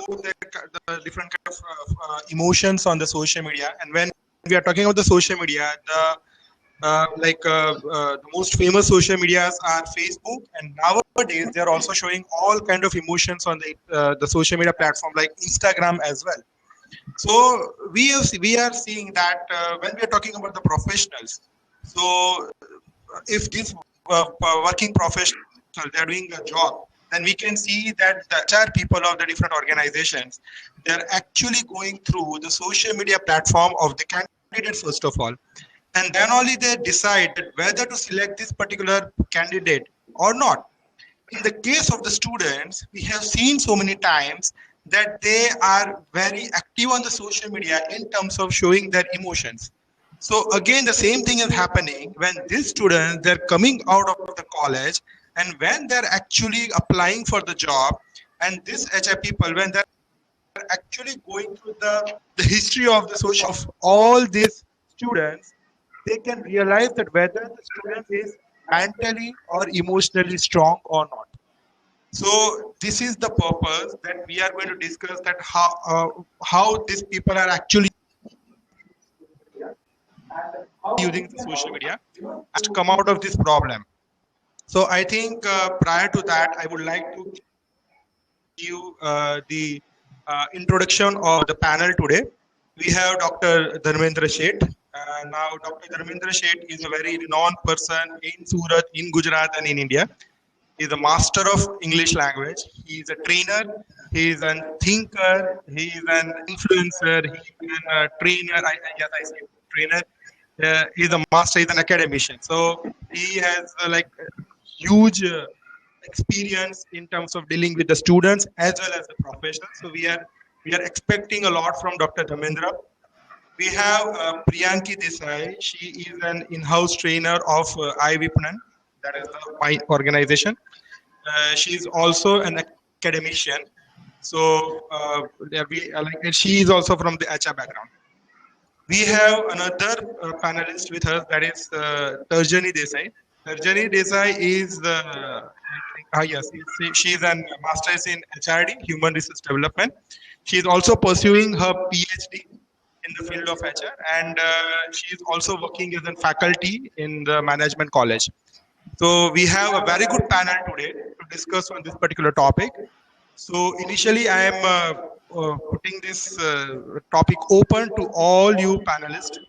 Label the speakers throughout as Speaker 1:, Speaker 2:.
Speaker 1: the different kind of emotions on the social media. And when we are talking about the social media, the most famous social medias are Facebook, and nowadays they are also showing all kind of emotions on the social media platform like Instagram as well. So we are seeing that when we are talking about the professionals, so if these working professionals they are doing a job, then we can see that the HR people of the different organizations, they are actually going through the social media platform of the candidate first of all, and then only they decide that whether to select this particular candidate or not. In the case of the students, we have seen so many times that they are very active on the social media in terms of showing their emotions. So again, the same thing is happening when these students, they're coming out of the college, and when they're actually applying for the job, and these HR people, when they're actually going through the history of the social of all these students, they can realize that whether the student is mentally or emotionally strong or not. So this is the purpose that we are going to discuss, that how these people are actually using the social media to come out of this problem. So I think prior to that, I would like to give the introduction of the panel today. We have Dr. Dharmendra Sheth. Now, Dr. Dharmendra Sheth is a very renowned person in Surat, in Gujarat, and in India. He is a master of English language. He is a trainer. He is a thinker. He is an influencer. He is a trainer. Yes, I say trainer. He is a master. He is an academician. So he has huge experience in terms of dealing with the students as well as the professionals. So we are expecting a lot from Dr. Dharmendra. We have Priyanki Desai. She is an in-house trainer of iVipnan, that is my organization. She is also an academician. So and she is also from the HR background. We have another panelist with us, that is Tarjani Desai. Tarjani Desai is she is a master's in HRD, Human Resource Development. She is also pursuing her PhD in the field of HR, and she is also working as a faculty in the management college. So we have a very good panel today to discuss on this particular topic. So initially, I am putting this topic open to all you panelists.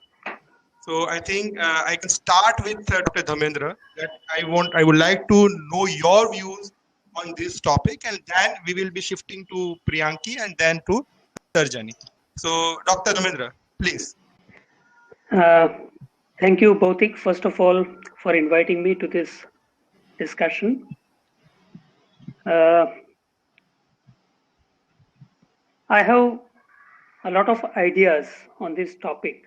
Speaker 1: So I think I can start with Dr. Dharmendra. That I would like to know your views on this topic, and then we will be shifting to Priyanki and then to Tarjani. So Dr. Dharmendra, please.
Speaker 2: Thank you, Bautik, first of all, for inviting me to this discussion. I have a lot of ideas on this topic.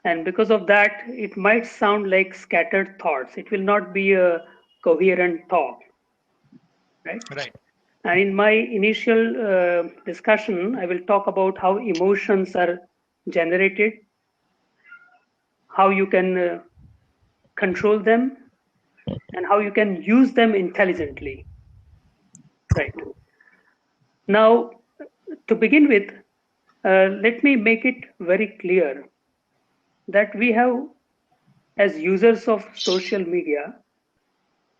Speaker 2: And because of that, it might sound like scattered thoughts. It will not be a coherent thought, right?
Speaker 1: Right.
Speaker 2: And in my initial discussion, I will talk about how emotions are generated, how you can control them, and how you can use them intelligently. Right. Now, to begin with, let me make it very clear that we have, as users of social media,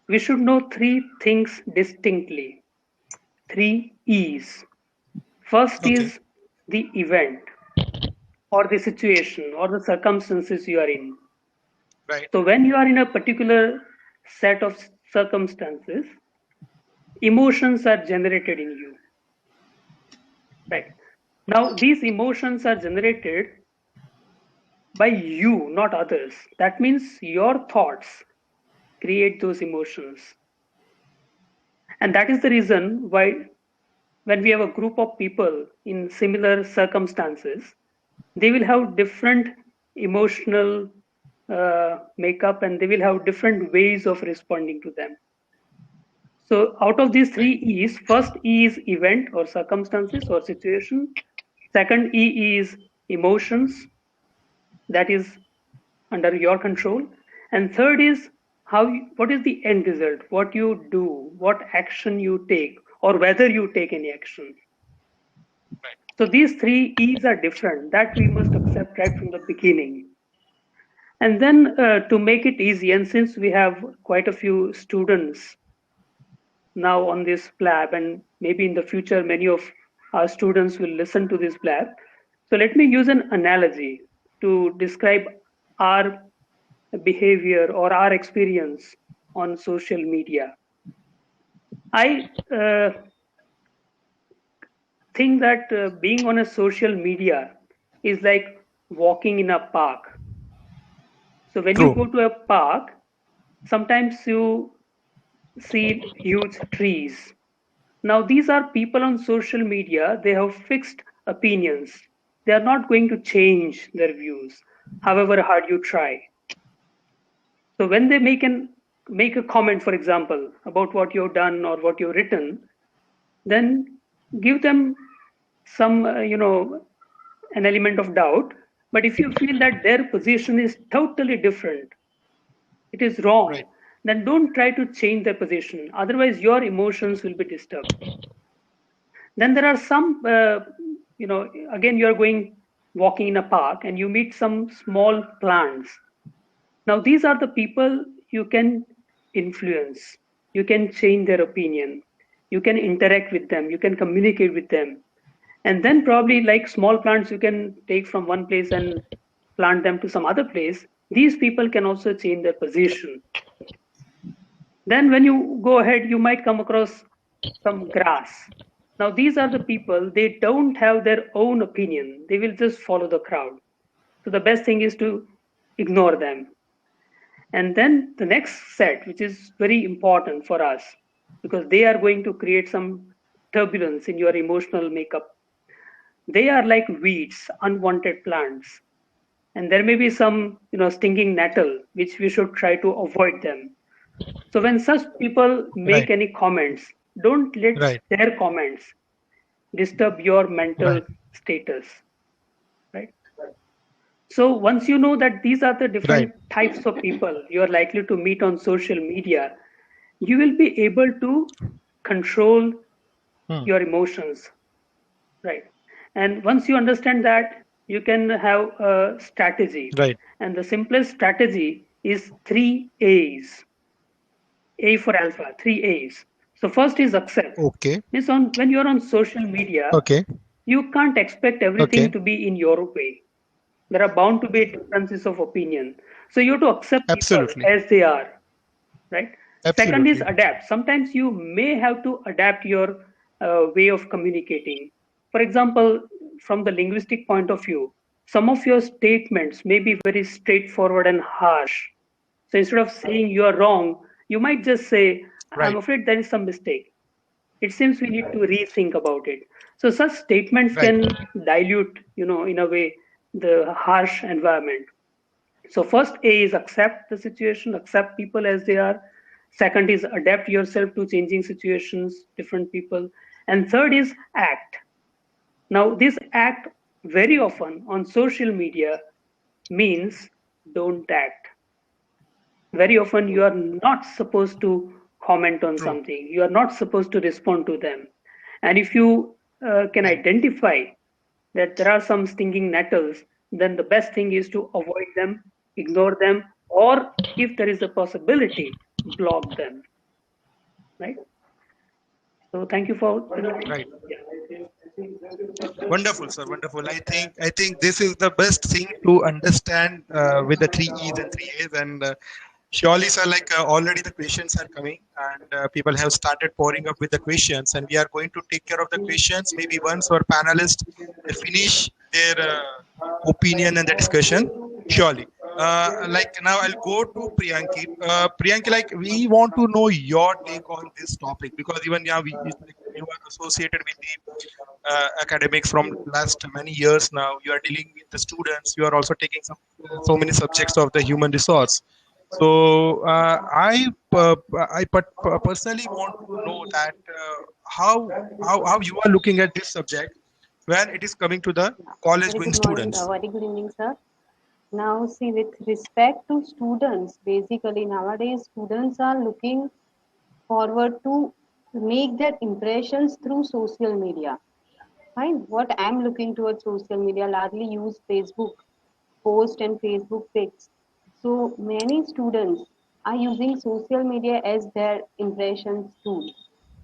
Speaker 2: we should know three things distinctly. 3 E's. First is the event or the situation or the circumstances you are in.
Speaker 1: Right.
Speaker 2: So when you are in a particular set of circumstances, emotions are generated in you. Right. Now, these emotions are generated by you, not others. That means your thoughts create those emotions. And that is the reason why when we have a group of people in similar circumstances, they will have different emotional makeup, and they will have different ways of responding to them. So out of these 3 E's, first E is event or circumstances or situation. Second E is emotions, that is under your control. And third is what is the end result, what you do, what action you take, or whether you take any action.
Speaker 1: Right.
Speaker 2: So these three E's are different. That we must accept right from the beginning. And then to make it easy, and since we have quite a few students now on this blab, and maybe in the future many of our students will listen to this blab. So let me use an analogy to describe our behavior or our experience on social media. I think that being on a social media is like walking in a park. So when you go
Speaker 1: True.
Speaker 2: to a park, sometimes you see huge trees. Now, these are people on social media, they have fixed opinions. They are not going to change their views, however hard you try. So when they make a comment, for example, about what you've done or what you've written, then give them some, an element of doubt. But if you feel that their position is totally different, it is wrong,
Speaker 1: Right.
Speaker 2: then don't try to change their position. Otherwise, your emotions will be disturbed. Then there are some, again, you're going walking in a park and you meet some small plants. Now, these are the people you can influence. You can change their opinion. You can interact with them. You can communicate with them. And then, probably like small plants, you can take from one place and plant them to some other place. These people can also change their position. Then, when you go ahead, you might come across some grass. Now, these are the people, they don't have their own opinion, they will just follow the crowd. So, the best thing is to ignore them. And then the next set, which is very important for us, because they are going to create some turbulence in your emotional makeup. They are like weeds, unwanted plants. And there may be some, stinging nettle, which we should try to avoid them. So when such people make
Speaker 1: Right.
Speaker 2: any comments, don't let
Speaker 1: Right.
Speaker 2: their comments disturb your mental
Speaker 1: Right.
Speaker 2: status, right? So once you know that these are the
Speaker 1: Right.
Speaker 2: different types of people you are likely to meet on social media, you will be able to control
Speaker 1: Hmm.
Speaker 2: your emotions, right? And once you understand that, you can have a strategy.
Speaker 1: Right.
Speaker 2: And the simplest strategy is three A's. A for alpha, three A's. So first is accept.
Speaker 1: Okay.
Speaker 2: Means on when you're on social media,
Speaker 1: Okay.
Speaker 2: you can't expect everything
Speaker 1: Okay.
Speaker 2: to be in your way. There are bound to be differences of opinion. So you have to accept people
Speaker 1: Absolutely.
Speaker 2: as they are, right? Second is
Speaker 1: Absolutely.
Speaker 2: adapt. Sometimes you may have to adapt your way of communicating. For example, from the linguistic point of view, some of your statements may be very straightforward and harsh. So instead of saying you are wrong, you might just say, I'm
Speaker 1: Right.
Speaker 2: afraid there is some mistake. It seems we need to rethink about it. So such statements
Speaker 1: Right.
Speaker 2: can dilute, in a way, the harsh environment. So first A is accept the situation, accept people as they are. Second is adapt yourself to changing situations, different people. And third is act. Now this act very often on social media means don't act. Very often you are not supposed to comment on
Speaker 1: True.
Speaker 2: something. You are not supposed to respond to them. And if you can
Speaker 1: Right.
Speaker 2: identify that there are some stinging nettles, then the best thing is to avoid them, ignore them, or if there is a possibility, block them. Right. So thank you for the time.
Speaker 1: Right. Wonderful, sir. Wonderful. I think this is the best thing to understand with the three E's and three A's. And surely, sir, like already the questions are coming, and people have started pouring up with the questions, and we are going to take care of the questions. Maybe once our panelists they finish their opinion and the discussion. Surely. Like now, I'll go to Priyanki. Priyanki, like we want to know your take on this topic because even now like, you are associated with the academics from last many years now. You are dealing with the students. You are also taking so many subjects of the human resource. So I personally want to know that how you are looking at this subject when it is coming to the college
Speaker 3: Very
Speaker 1: going
Speaker 3: good morning,
Speaker 1: students.
Speaker 3: very good evening, sir. Now, see, with respect to students, basically nowadays students are looking forward to make their impressions through social media. Fine. What I'm looking towards social media, largely use Facebook post and Facebook pics. So many students are using social media as their impressions tool.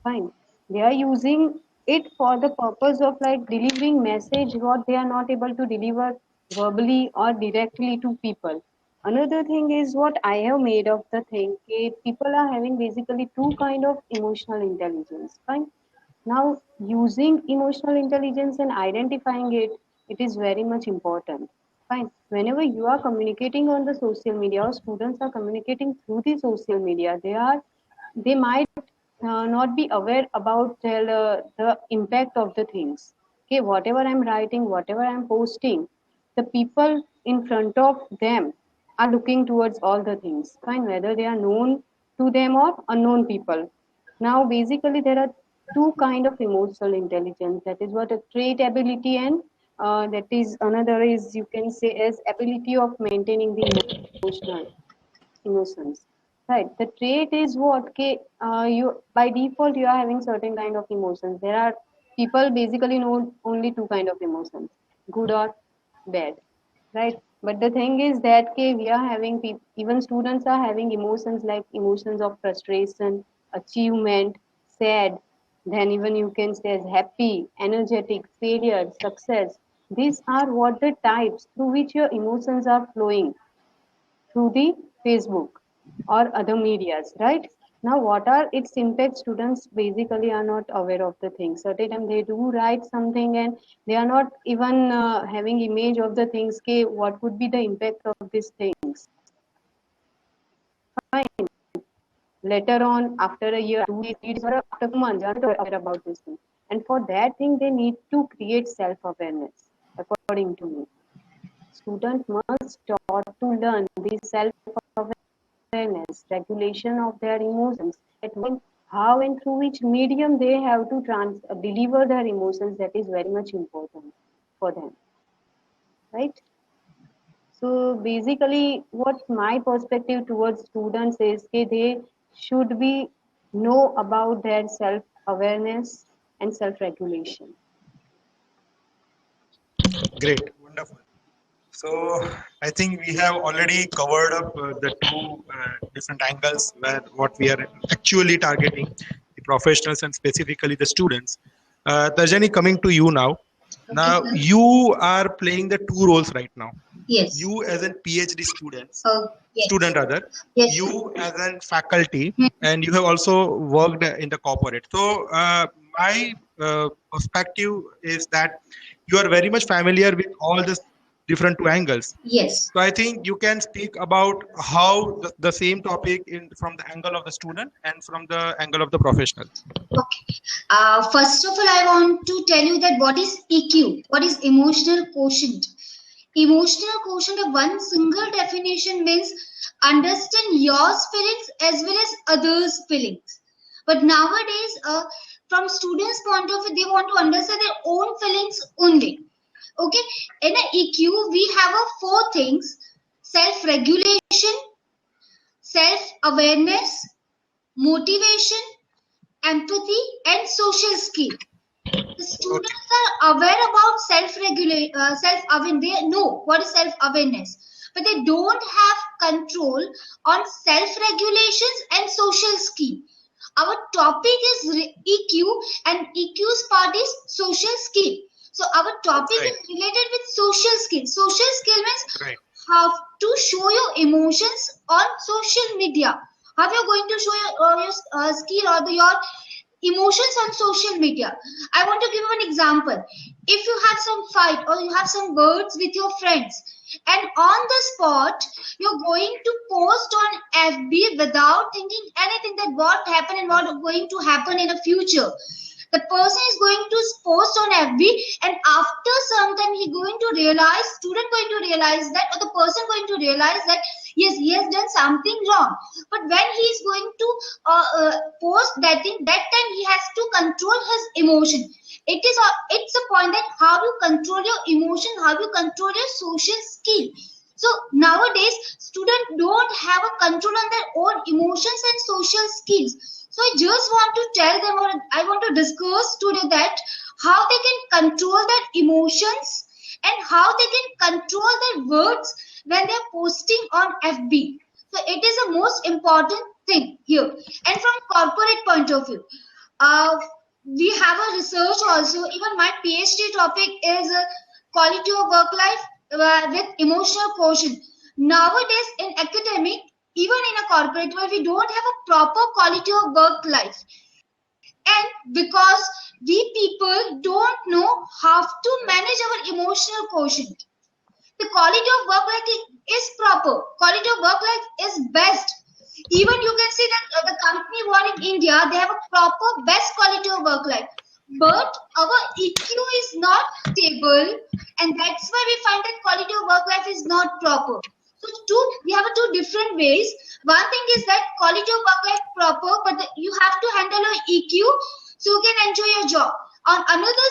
Speaker 3: Fine. They are using it for the purpose of like delivering message what they are not able to deliver verbally or directly to people. Another thing is what I have made of the thing. Okay, people are having basically two kind of emotional intelligence. Fine. Now, using emotional intelligence and identifying it, it is very much important. Fine. Whenever you are communicating on the social media or students are communicating through the social media, they might not be aware about the impact of the things. Okay, whatever I'm writing, whatever I'm posting, the people in front of them are looking towards all the things. Fine, whether they are known to them or unknown people. Now, basically, there are two kind of emotional intelligence. That is what a trait ability, and that is another is you can say as ability of maintaining the emotional emotions. Right. The trait is what? Okay, you by default you are having certain kind of emotions. There are people basically know only two kind of emotions, good or bad, right? But the thing is that okay, we are having even students are having emotions like emotions of frustration, achievement, sad. Then even you can say as happy, energetic, failure, success. These are what the types through which your emotions are flowing through the Facebook or other medias, right? Now, what are its impacts? Students basically are not aware of the things. Certain time they do write something and they are not even having image of the things. Okay, what would be the impact of these things? Fine. Later on, after a year, 2 years, 3 years, or after 2 months, they are not aware about this thing. And for that thing, they need to create self-awareness, according to me. Students must taught to learn the self-awareness, regulation of their emotions, at when, how and through which medium they have to deliver their emotions. That is very much important for them, right? So basically, what my perspective towards students is that they should be know about their self-awareness and self-regulation.
Speaker 1: Great, wonderful. So I think we have already covered up the two different angles where what we are actually targeting, the professionals and specifically the students. Tarjani, coming to you now.
Speaker 4: Okay,
Speaker 1: Now
Speaker 4: sir.
Speaker 1: you are playing the two roles right now.
Speaker 4: Yes.
Speaker 1: You as a PhD student,
Speaker 4: Yes.
Speaker 1: student rather,
Speaker 4: Yes.
Speaker 1: you as a faculty, and you have also worked in the corporate. So my perspective is that you are very much familiar with all the different two angles.
Speaker 4: Yes.
Speaker 1: So I think you can speak about how the same topic from the angle of the student and from the angle of the professional.
Speaker 4: Okay. First of all, I want to tell you that what is EQ? What is emotional quotient? Emotional quotient of one single definition means understand your feelings as well as others' feelings. But nowadays, from students' point of view, they want to understand their own feelings only. Okay. In an EQ, we have four things: self-regulation, self-awareness, motivation, empathy, and social skill. The students are aware about self-awareness. They know what is self-awareness, but they don't have control on self-regulations and social skill. Our topic is EQ, and EQ's part is social skill. So our topic is related with social skill. Social skill means how to show your emotions on social media. How you're going to show your skill or your emotions on social media. I want to give you an example. If you have some fight or you have some words with your friends, and on the spot you're going to post on FB without thinking anything that what happened and what is going to happen in the future. The person is going to post on FB, and after some time student going to realize that, or the person going to realize that yes, he has done something wrong. But when he is going to post that thing, that time he has to control his emotion. It's a point that how you control your emotion, how you control your social skill. So nowadays, students don't have a control on their own emotions and social skills. So I just want to tell them, or I want to discuss today that how they can control their emotions and how they can control their words when they are posting on FB. So it is the most important thing here. And from corporate point of view, we have a research also. Even my PhD topic is quality of work life with emotional quotient. Nowadays in academic, even in a corporate world, we don't have a proper quality of work life. And because we people don't know how to manage our emotional quotient. The quality of work life is proper. Quality of work life is best. Even you can see that the company one in India, they have a proper best quality of work life. But our EQ is not stable, and that's why we find that quality of work life is not proper. So we have two different ways. One thing is that quality of work life proper, but you have to handle your EQ so you can enjoy your job. On another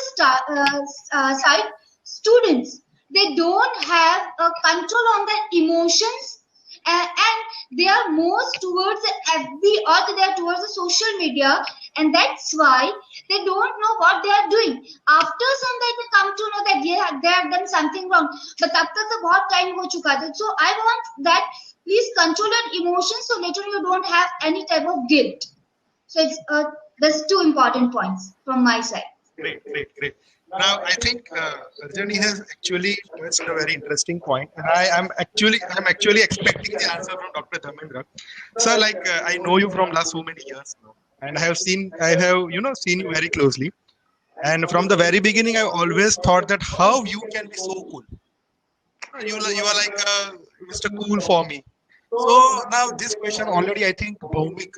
Speaker 4: side, students, they don't have a control on their emotions, and they are most towards the FB or they are towards the social media, and that's why they don't know what they are doing. After some time they come to know that they have done something wrong, but after the what time ho chuka hai. So I want that please control your emotions so later you don't have any type of guilt. So it's that's two important points from my side.
Speaker 1: Great, great, great. Now, I think Arjani has actually touched a very interesting point, and I'm actually expecting the answer from Dr. Dharmendra. Sir, like I know you from last so many years now, and I have seen you very closely. And from the very beginning, I always thought that how you can be so cool. You are like Mr. Cool for me. So now this question already, I think Bhaumik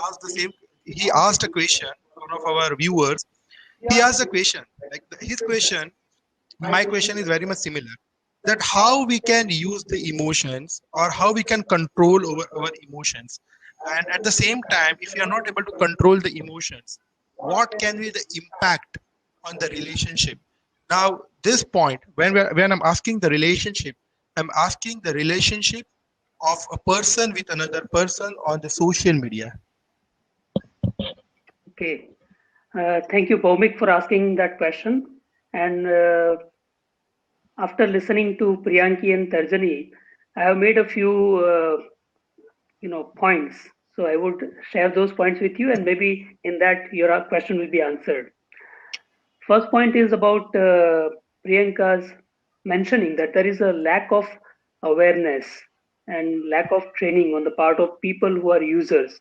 Speaker 1: asked the same. He asked a question. One of our viewers. He asked a question. Like his question, my question is very much similar. That how we can use the emotions or how we can control over our emotions, and at the same time, if we are not able to control the emotions, what can be the impact on the relationship? Now, this point, when I'm asking the relationship, I'm asking the relationship of a person with another person on the social media.
Speaker 2: Okay. Thank you, Bhaumik, for asking that question. And after listening to Priyanki and Tarjani, I have made a few, points. So I would share those points with you, and maybe in that your question will be answered. First point is about Priyanka's mentioning that there is a lack of awareness and lack of training on the part of people who are users.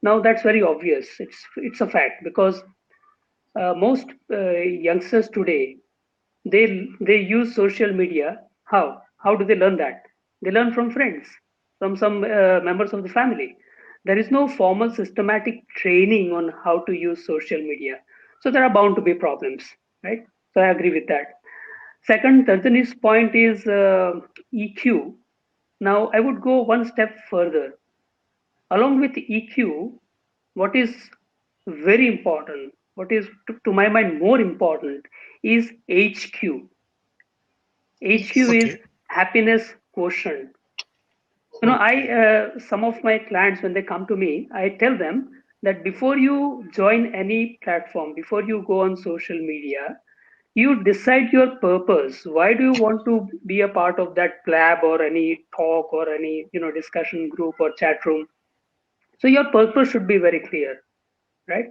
Speaker 2: Now that's very obvious. It's a fact because most youngsters today they use social media. How do they learn that? They learn from friends, from some members of the family. There is no formal systematic training on how to use social media, so there are bound to be problems, right? So I agree with that. Second, Tarjani's point is EQ. Now I would go one step further. Along with EQ, what is very important, what is to my mind more important, is HQ. HQ is happiness quotient. Some of my clients, when they come to me, I tell them that before you join any platform, before you go on social media, you decide your purpose. Why do you want to be a part of that club or any talk or any discussion group or chat room? So your purpose should be very clear, right?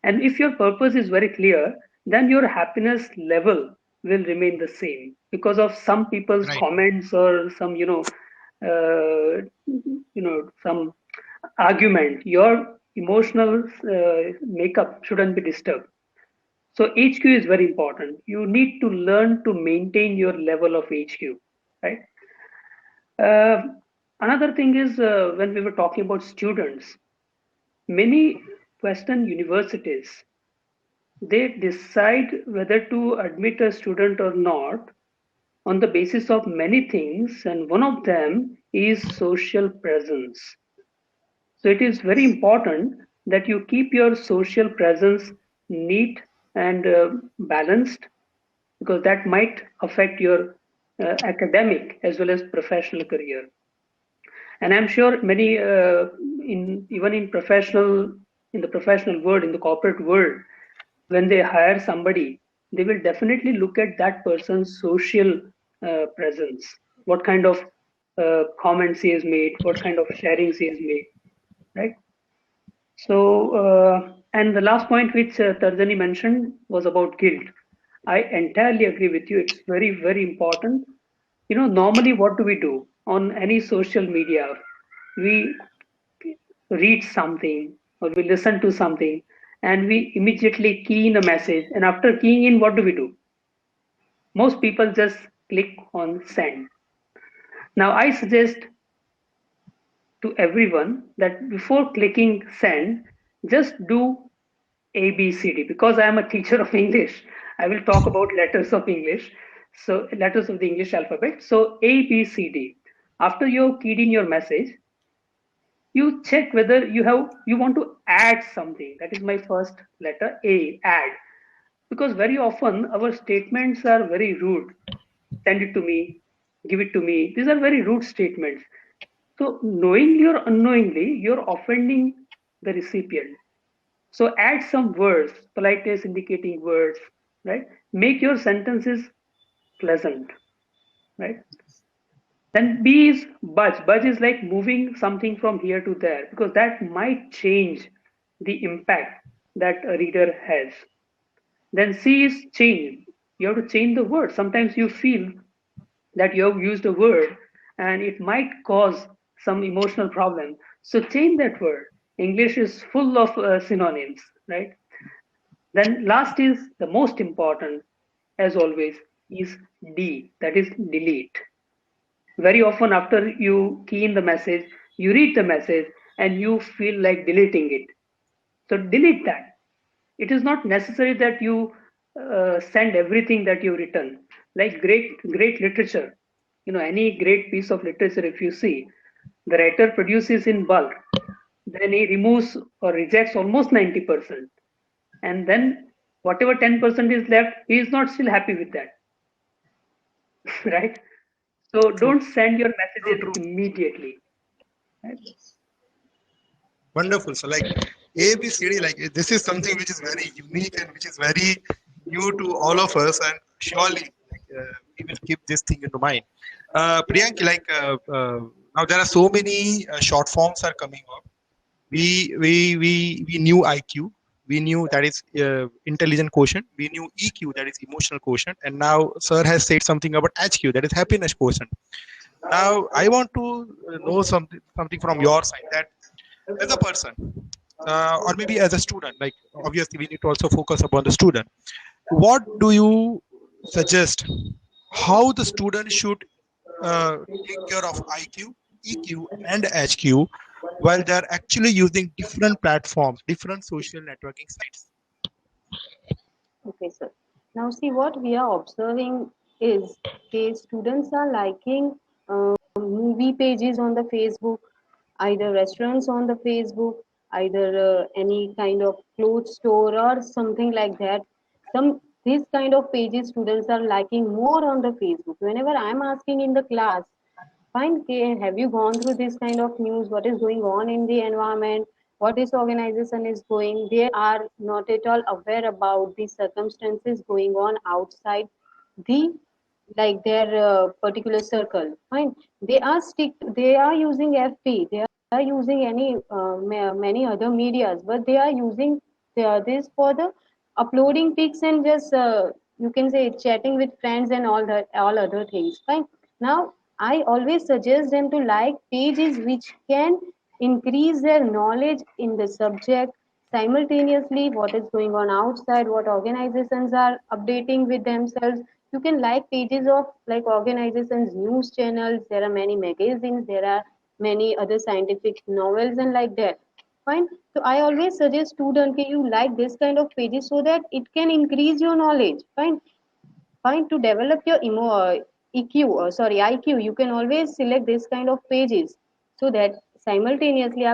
Speaker 2: And if your purpose is very clear, then your happiness level will remain the same because of some people's comments or some some argument. Your emotional makeup shouldn't be disturbed. So HQ is very important. You need to learn to maintain your level of HQ, right? Another thing is when we were talking about students, many Western universities, they decide whether to admit a student or not on the basis of many things, and one of them is social presence. So it is very important that you keep your social presence neat and balanced, because that might affect your academic as well as professional career. And I'm sure many even in professional in the professional world, in the corporate world, when they hire somebody, they will definitely look at that person's social presence, what kind of comments he has made, what kind of sharings he has made, right? So, and the last point which Tarzani mentioned was about guilt. I entirely agree with you. It's very, very important. You know, normally what do we do on any social media? We read something or we listen to something and we immediately key in a message. And after keying in, what do we do? Most people just click on send. Now, I suggest to everyone that before clicking send, just do ABCD. Because I am a teacher of English, I will talk about letters of English. So, letters of the English alphabet. So, ABCD. After you keyed in your message, you check whether you want to add something. That is my first letter, A, add. Because very often our statements are very rude. Send it to me, give it to me. These are very rude statements. So knowingly or unknowingly, you're offending the recipient. So add some words, politeness indicating words, right? Make your sentences pleasant, right? Then B is budge. Budge is like moving something from here to there because that might change the impact that a reader has. Then C is change. You have to change the word. Sometimes you feel that you have used a word and it might cause some emotional problem. So change that word. English is full of synonyms, right? Then last is the most important, as always, is D, that is delete. Very often after you key in the message, you read the message and you feel like deleting it. So delete that. It is not necessary that you send everything that you've written. Like great literature, you know, any great piece of literature, if you see, the writer produces in bulk, then he removes or rejects almost 90%. And then whatever 10% is left, he is not still happy with that. Right? So
Speaker 1: True,
Speaker 2: don't send your
Speaker 1: true,
Speaker 2: messages
Speaker 1: true.
Speaker 2: immediately. Right?
Speaker 1: Wonderful. So like ABCD, like this is something which is very unique and which is very new to all of us, and surely like, we will keep this thing into mind. Priyank, like now there are so many short forms are coming up. We knew IQ, we knew that is intelligent quotient, we knew EQ, that is emotional quotient, and now sir has said something about HQ, that is happiness quotient. Now I want to know something from your side, that as a person or maybe as a student, like obviously we need to also focus upon the student, what do you suggest how the student should take care of IQ, EQ, and HQ while they're actually using different platforms, different social networking sites?
Speaker 3: Okay, sir. Now, see what we are observing is okay, students are liking movie pages on the Facebook, either restaurants on the Facebook, either any kind of clothes store or something like that. Some these kind of pages students are liking more on the Facebook. Whenever I'm asking in the class, fine, okay, have you gone through this kind of news? What is going on in the environment? What this organization is going? They are not at all aware about the circumstances going on outside the like their particular circle. Fine, they are using FB, they are using any many other medias, but they are using this for the uploading pics and just you can say chatting with friends and all other things. Fine. Now I always suggest them to like pages which can increase their knowledge in the subject simultaneously what is going on outside, what organizations are updating with themselves. You can like pages of like organizations, news channels, there are many magazines, there are many other scientific novels and like that. Fine. So I always suggest student that you like this kind of pages so that it can increase your knowledge. Fine. Fine, to develop your EQ, sorry, IQ, you can always select this kind of pages so that simultaneously,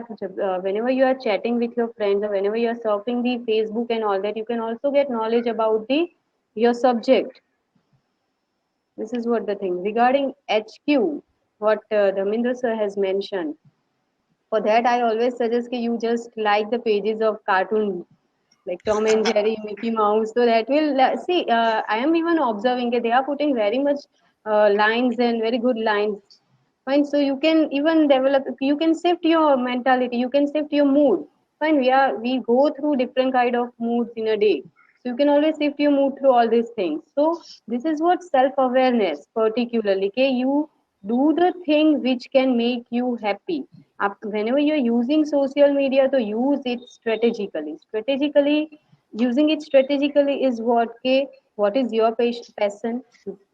Speaker 3: whenever you are chatting with your friends or whenever you are surfing the Facebook and all that, you can also get knowledge about the your subject. This is what the thing regarding HQ, what Dharmendra sir has mentioned. For that, I always suggest that you just like the pages of cartoon like Tom and Jerry, Mickey Mouse. So that will see. I am even observing that they are putting very much lines and very good lines. Fine. So you can even develop. You can shift your mentality. You can shift your mood. Fine. We go through different kind of moods in a day. So you can always shift your mood through all these things. So this is what self-awareness, particularly. Okay, you do the thing which can make you happy. Whenever you're using social media, to use it strategically. Strategically, using it strategically is what, okay, what is your passion.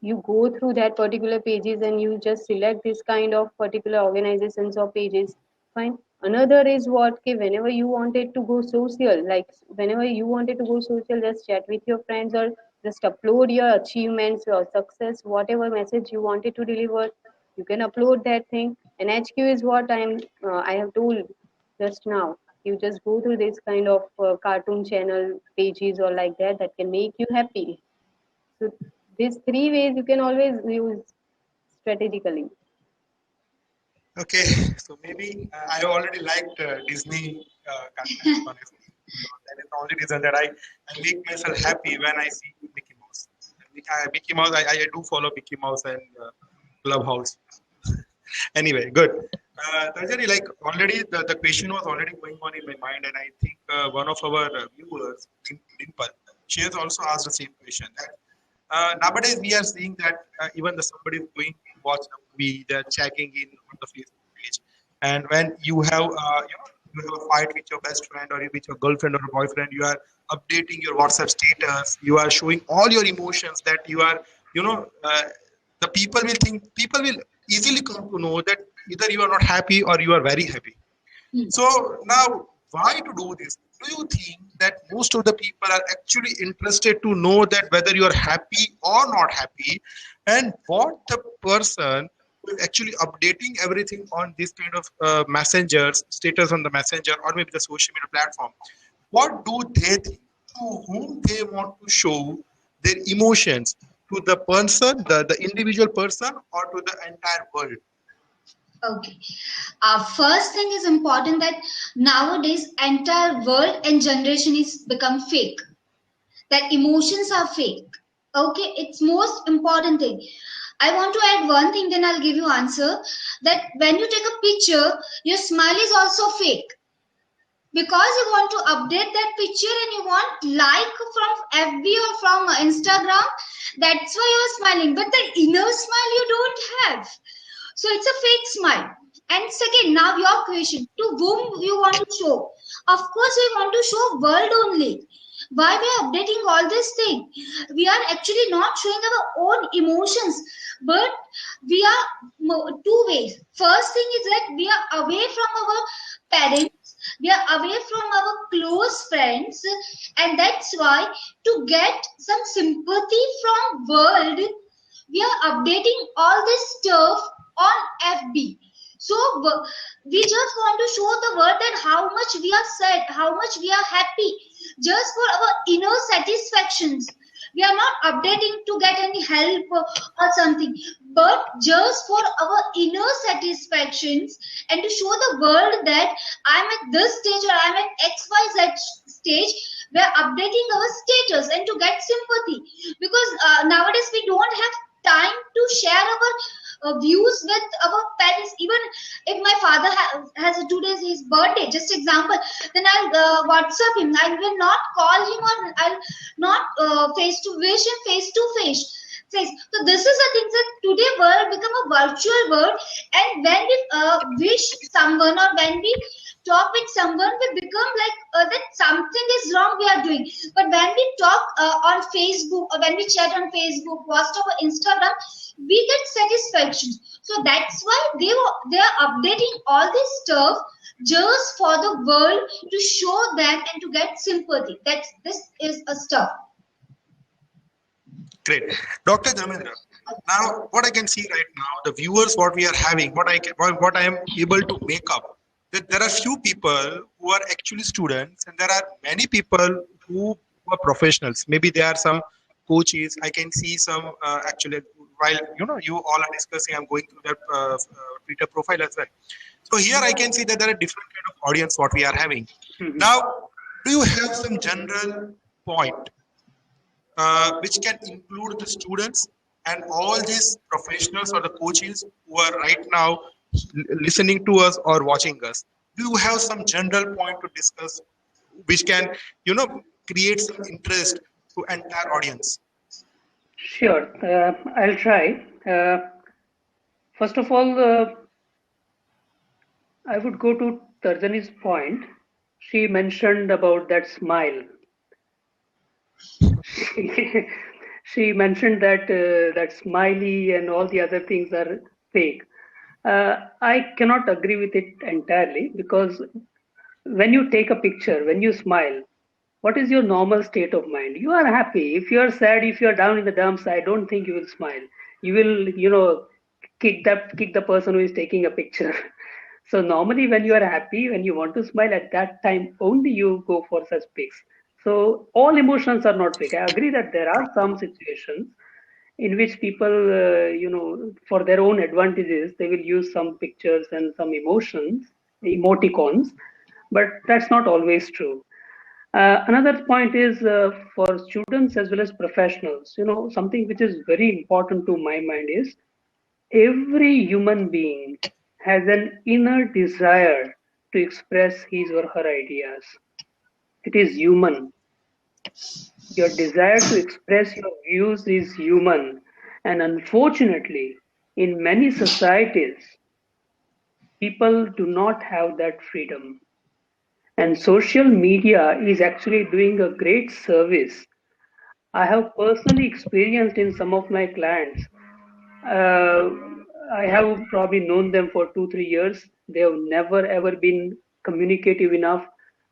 Speaker 3: You go through that particular pages and you just select this kind of particular organizations or pages. Fine. Another is what, okay, whenever you wanted to go social, like whenever you wanted to go social, just chat with your friends or just upload your achievements or success, whatever message you wanted to deliver. You can upload that thing. And HQ is what I have told just now. You just go through this kind of cartoon channel pages or like that that can make you happy. So these three ways you can always use strategically.
Speaker 1: Okay, so maybe I have already liked Disney content, honestly. So that is the only reason that I make myself happy when I see Mickey Mouse. Mickey Mouse, I do follow Mickey Mouse and Clubhouse. Anyway, good. Tarjari, like already the question was already going on in my mind, and I think one of our viewers, Dimple, she has also asked the same question. That nowadays we are seeing that even the somebody is going to watch a movie, they're checking in on the Facebook page, and when you have you have a fight with your best friend or with your girlfriend or boyfriend, you are updating your WhatsApp status, you are showing all your emotions that you are, the people will easily come to know that either you are not happy or you are very happy. So now, why to do this? Do you think that most of the people are actually interested to know that whether you are happy or not happy, and what the person who is actually updating everything on this kind of messengers, status on the messenger or maybe the social media platform, what do they think? To whom they want to show their emotions? To the person, the individual person, or to the entire world?
Speaker 4: Okay. First thing is important that nowadays entire world and generation is become fake. That emotions are fake. Okay, it's most important thing. I want to add one thing, then I'll give you answer. That when you take a picture, your smile is also fake. Because you want to update that picture and you want like from FB or from Instagram, that's why you're smiling. But the inner smile you don't have. So it's a fake smile. And second, now your question, to whom you want to show? Of course, we want to show world only. Why we are updating all this thing? We are actually not showing our own emotions, but we are two ways. First thing is that we are away from our parents, we are away from our close friends, and that's why to get some sympathy from world, we are updating all this stuff on FB. So we just want to show the world that how much we are sad, how much we are happy, just for our inner satisfactions. We are not updating to get any help or something, but just for our inner satisfactions and to show the world that I'm at this stage or I'm at XYZ stage. We are updating our status and to get sympathy, because nowadays we don't have time to share our views with our parents. Even if my father has today's his birthday, just example, then I'll WhatsApp him. I will not call him or I'll not face to face. So this is the thing that today world become a virtual world, and when we wish someone or when we talk with someone, we become like that something is wrong we are doing. But when we talk on Facebook or when we chat on Facebook, WhatsApp or Instagram, we get satisfaction. So that's why they are updating all this stuff just for the world to show them and to get sympathy. This is a stuff.
Speaker 1: Great. Dr. Dharmendra, now what I can see right now, the viewers, what we are having, what I am able to make up, that there are few people who are actually students and there are many people who are professionals. Maybe there are some coaches. I can see some actually, while you all are discussing, I'm going through that Twitter profile as well. So here I can see that there are different kind of audience what we are having.
Speaker 2: Mhm.
Speaker 1: Now, do you have some general point which can include the students and all these professionals or the coaches who are right now listening to us or watching us? Do you have some general point to discuss which can, create some interest to entire audience?
Speaker 2: Sure, I'll try. First of all, I would go to Tarjani's point. She mentioned about that smile. She mentioned that that smiley and all the other things are fake. I cannot agree with it entirely, because when you take a picture, when you smile, what is your normal state of mind? You are happy. If you are sad, if you are down in the dumps, I don't think you will smile. You will, kick the person who is taking a picture. So normally when you are happy, when you want to smile, at that time only you go for such pics. So all emotions are not fake. I agree that there are some situations in which people, for their own advantages, they will use some pictures and some emotions, emoticons, but that's not always true. Another point is, for students as well as professionals, something which is very important to my mind is every human being has an inner desire to express his or her ideas. It is human. Your desire to express your views is human. And unfortunately, in many societies, people do not have that freedom. And social media is actually doing a great service. I have personally experienced in some of my clients. Uh, I have probably known them for 2-3 years. They have never ever been communicative enough.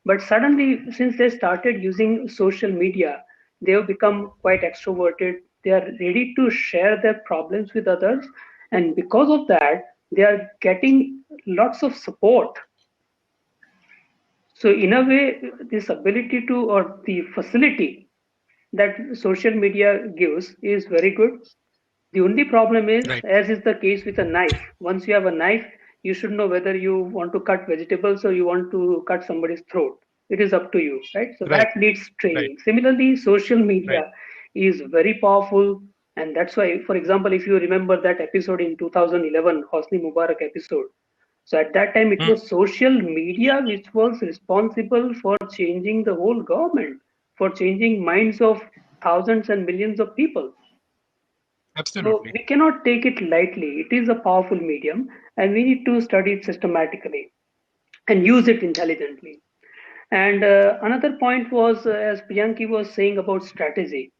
Speaker 2: But suddenly, since they started using social media, they have become quite extroverted. They are ready to share their problems with others. And because of that, they are getting lots of support. So in a way, this ability to, or the facility that social media gives is very good. The only problem is,
Speaker 1: Right.
Speaker 2: as is the case with a knife, once you have a knife, you should know whether you want to cut vegetables or you want to cut somebody's throat. It is up to you, right? So
Speaker 1: Right.
Speaker 2: that needs
Speaker 1: Right.
Speaker 2: training. Similarly, social
Speaker 1: Right.
Speaker 2: media is very powerful. And that's why, for example, if you remember that episode in 2011, Hosni Mubarak episode. So at that time, it
Speaker 1: Hmm.
Speaker 2: was social media which was responsible for changing the whole government, for changing minds of thousands and millions of people. So
Speaker 1: Absolutely.
Speaker 2: we cannot take it lightly. It is a powerful medium, and we need to study it systematically and use it intelligently. And another point was, as Priyanki was saying about strategy.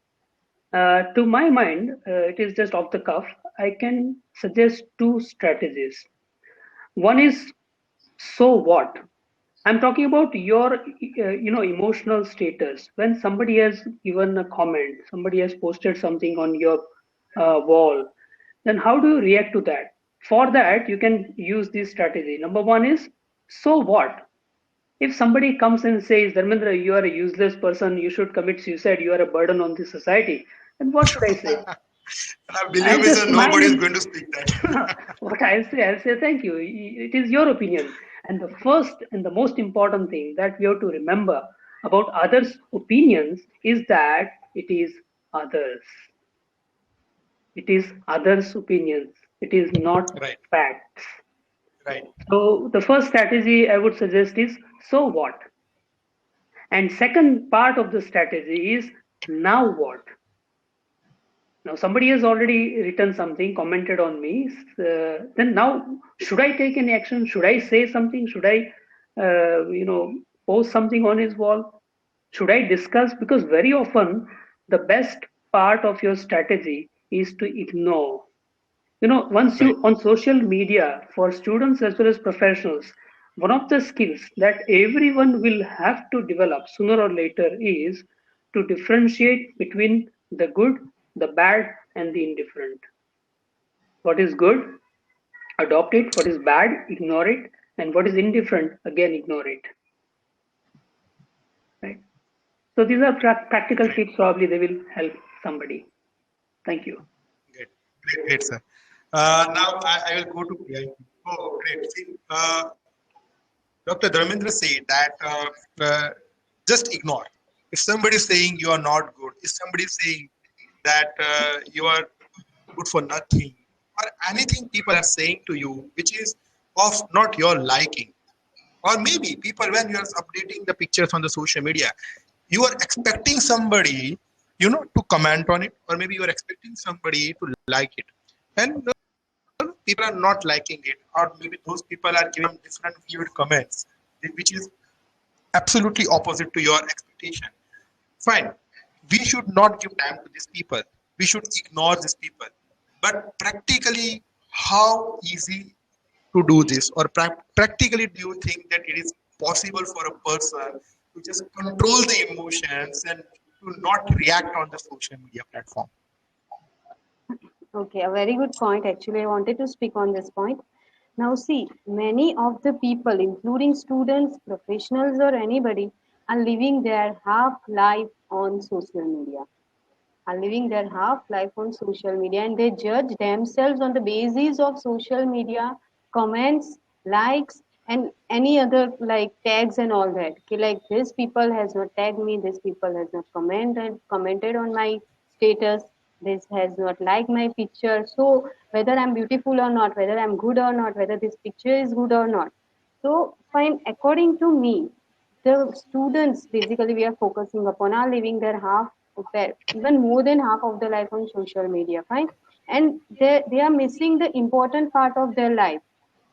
Speaker 2: To my mind, it is just off the cuff. I can suggest two strategies. One is, so what? I'm talking about your, emotional status. When somebody has given a comment, somebody has posted something on your wall, then how do you react to that? For that, you can use this strategy. Number one is, so what? If somebody comes and says, Dharmendra, you are a useless person, you should commit suicide, you are a burden on the society, then what should I say?
Speaker 1: Believe
Speaker 2: I'll
Speaker 1: me,
Speaker 2: just
Speaker 1: sir, nobody is
Speaker 2: smile.
Speaker 1: going to speak that.
Speaker 2: What I'll say, thank you. It is your opinion. And the first and the most important thing that we have to remember about others' opinions is that it is others. It is others' opinions. It is not
Speaker 1: Right.
Speaker 2: facts.
Speaker 1: Right.
Speaker 2: So the first strategy I would suggest is, so what? And second part of the strategy is, now what? Now somebody has already written something, commented on me. Then now, should I take any action? Should I say something? Should I, post something on his wall? Should I discuss? Because very often the best part of your strategy is to ignore. Once
Speaker 1: Right.
Speaker 2: you on social media, for students as well as professionals, one of the skills that everyone will have to develop sooner or later is to differentiate between the good, the bad, and the indifferent. What is good, adopt it. What is bad, ignore it. And what is indifferent, again, ignore it. Right? So these are practical
Speaker 1: Great.
Speaker 2: tips. Probably they will help somebody. Thank you.
Speaker 1: Great. Great, sir. Now I will go to Priyanki. Oh, great. See, Dr. Dharmendra said that just ignore. If somebody is saying you are not good, if somebody is saying that you are good for nothing, or anything people are saying to you which is of not your liking, or maybe people when you are updating the pictures on the social media, you are expecting somebody, to comment on it, or maybe you are expecting somebody to like it, and people are not liking it, or maybe those people are giving different weird comments, which is absolutely opposite to your expectation. Fine, we should not give time to these people. We should ignore these people. But practically, how easy to do this, or practically, do you think that it is possible for a person to just control the emotions and to not react on the social media platform?
Speaker 3: Okay, a very good point. Actually, I wanted to speak on this point. Now, see, many of the people, including students, professionals, or anybody, are living their half life on social media. Are living their half life on social media, and they judge themselves on the basis of social media comments, likes, and any other like tags and all that. Okay, like this people has not tagged me, this people has not commented on my status, this has not liked my picture. So whether I'm beautiful or not, whether I'm good or not, whether this picture is good or not. So fine, according to me, the students basically we are focusing upon are living their half of their even more than half of their life on social media, fine, and they are missing the important part of their life,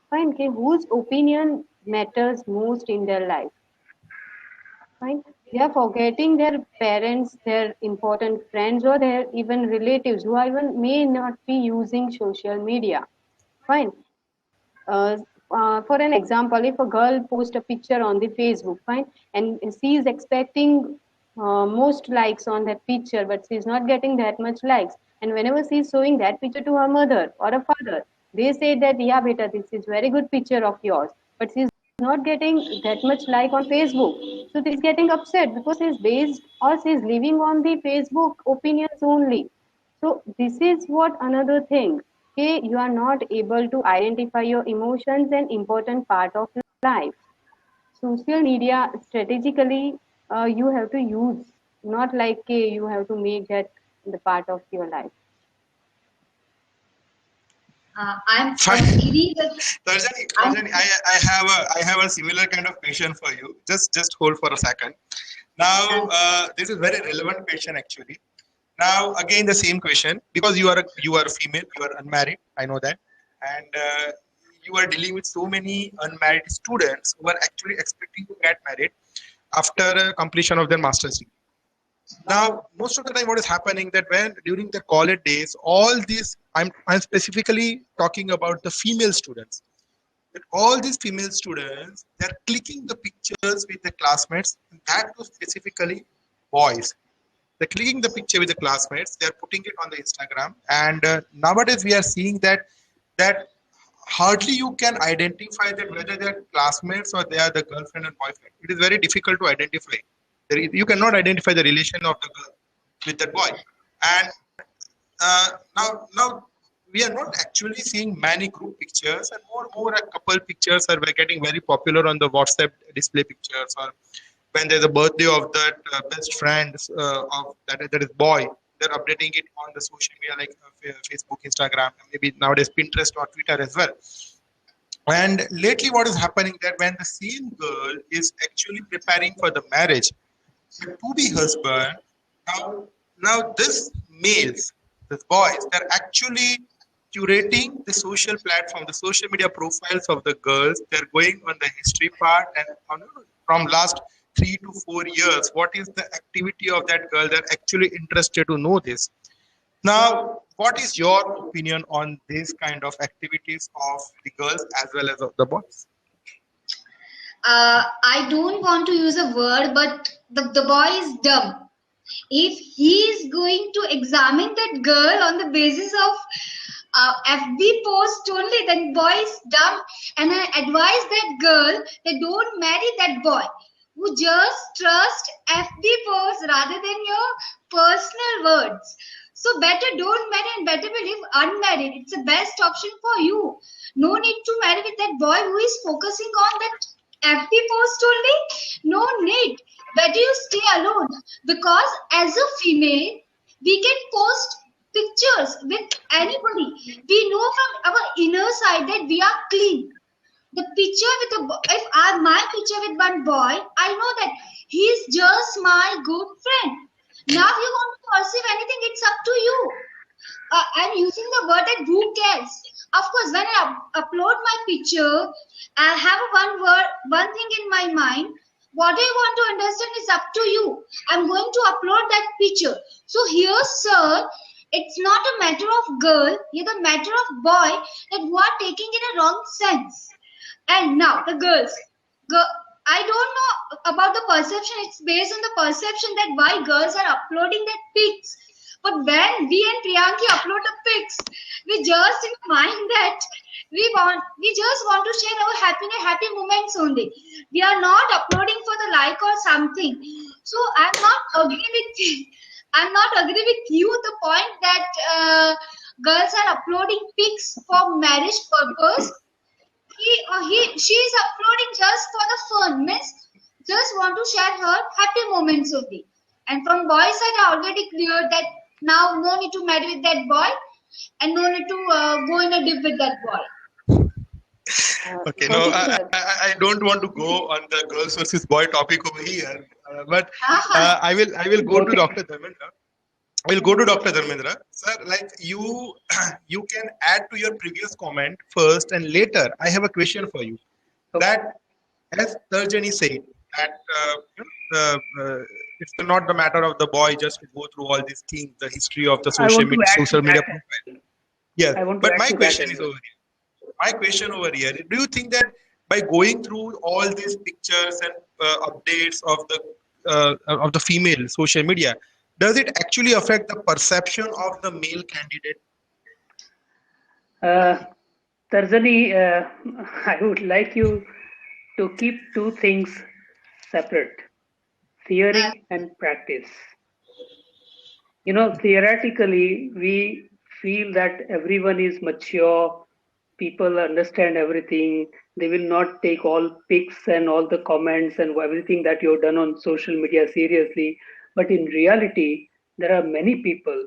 Speaker 3: fine. Okay, whose opinion matters most in their life, fine. They are forgetting their parents, their important friends, or their even relatives who are even may not be using social media, fine. uh, for an example, if a girl posts a picture on the Facebook, fine, and she is expecting most likes on that picture, but she is not getting that much likes. And whenever she is showing that picture to her mother or a father, they say that, yeah, beta, this is very good picture of yours, but she is not getting that much like on Facebook. So she's getting upset because she's based or she's living on the Facebook opinions only. So this is what another thing. Okay, you are not able to identify your emotions and important part of life. Social media strategically you have to use, not like you have to make that the part of your life.
Speaker 4: I'm
Speaker 1: Fine.
Speaker 4: agree with.
Speaker 1: Tarjani, I have a similar kind of question for you. Just hold for a second. Now, this is very relevant question actually. Now, again, the same question, because you are a female, you are unmarried. I know that, and you are dealing with so many unmarried students who are actually expecting to get married after completion of their master's degree. Now, most of the time, what is happening that when during the college days, all these I'm specifically talking about the female students. That all these female students, they're clicking the pictures with the classmates, and that was specifically boys. They're clicking the picture with the classmates, they're putting it on the Instagram, and nowadays we are seeing that hardly you can identify that whether they're classmates or they are the girlfriend and boyfriend. It is very difficult to identify. You cannot identify the relation of the girl with that boy. And now we are not actually seeing many group pictures, and more a couple pictures are getting very popular on the WhatsApp display pictures, or when there's a birthday of that best friend of that is boy, they're updating it on the social media like Facebook, Instagram, and maybe nowadays Pinterest or Twitter as well. And lately, what is happening that when the same girl is actually preparing for the marriage, the to-be husband, now this males, these boys, they're actually curating the social platform, the social media profiles of the girls. They're going on the history part and from last 3 to 4 years, what is the activity of that girl? They're actually interested to know this. Now, what is your opinion on these kind of activities of the girls as well as of the boys?
Speaker 4: I don't want to use a word, but the boy is dumb. If he is going to examine that girl on the basis of FB post only, then boy is dumb. And I advise that girl that don't marry that boy who just trust FB posts rather than your personal words. So better don't marry and better be live unmarried. It's the best option for you. No need to marry with that boy who is focusing on that FB post only. No need. Better you stay alone, because as a female, we can post pictures with anybody. We know from our inner side that we are clean. The picture with my picture with one boy, I know that he's just my good friend. Now you want to perceive anything, it's up to you. I'm using the word that who cares. Of course, when I upload my picture, I have one thing in my mind. What I want to understand is up to you. I'm going to upload that picture. So here, sir, it's not a matter of girl, it's a matter of boy that who are taking in a wrong sense. And now the girls. I don't know about the perception. It's based on the perception that why girls are uploading their pics. But when we and Priyanki upload the pics, we just in mind that we just want to share our happy moments only. We are not uploading for the like or something. So I'm not agree with you the point that girls are uploading pics for marriage purpose. She is uploading just for the fun, means just want to share her happy moments only. And from boy side, I already cleared that now no need to marry with that boy and no need to go in a dip with that boy.
Speaker 1: Okay, no, I don't want to go on the girls versus boy topic over here, but I will go to Dr. Dharmendra. I will go to Dr. Dharmendra. Sir, like you can add to your previous comment first, and later I have a question for you.
Speaker 2: Okay.
Speaker 1: That, as Tarjani said, that it's not the matter of the boy just to go through all these things, the history of the social media profile. Yes, but my question is over here. My question over here: do you think that by going through all these pictures and updates of the female social media, does it actually affect the perception of the male candidate?
Speaker 2: Tarjani, I would like you to keep two things separate: theory and practice. You know, theoretically, we feel that everyone is mature, people understand everything, they will not take all pics and all the comments and everything that you've done on social media seriously. But in reality, there are many people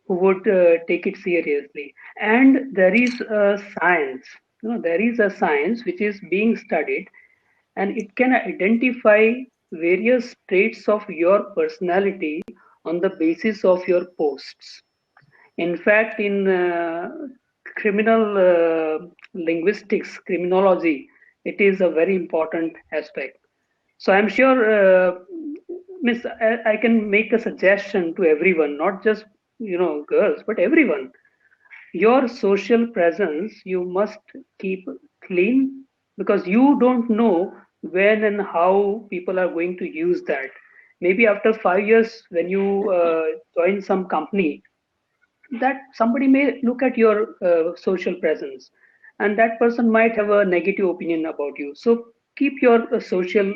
Speaker 2: who would take it seriously. And there is a science, there is a science which is being studied, and it can identify various traits of your personality on the basis of your posts. In fact, in criminal linguistics, criminology, it is a very important aspect. So I'm sure, Miss, I can make a suggestion to everyone, not just girls, but everyone. Your social presence you must keep clean, because you don't know when and how people are going to use that. Maybe after 5 years, when you join some company, that somebody may look at your social presence, and that person might have a negative opinion about you. So keep your social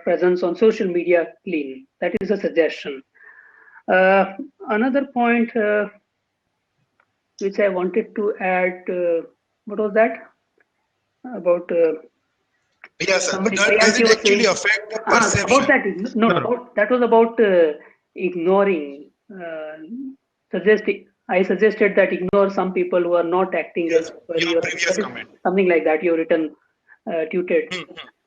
Speaker 2: presence on social media clean. That is a suggestion. Another point which I wanted to add, what was that? About
Speaker 1: yes, sir. Does it actually affect the perception?
Speaker 2: About that, no. That was about ignoring. I suggested that ignore some people who are not acting as per
Speaker 1: your previous comment.
Speaker 2: Something like that. You written tutored.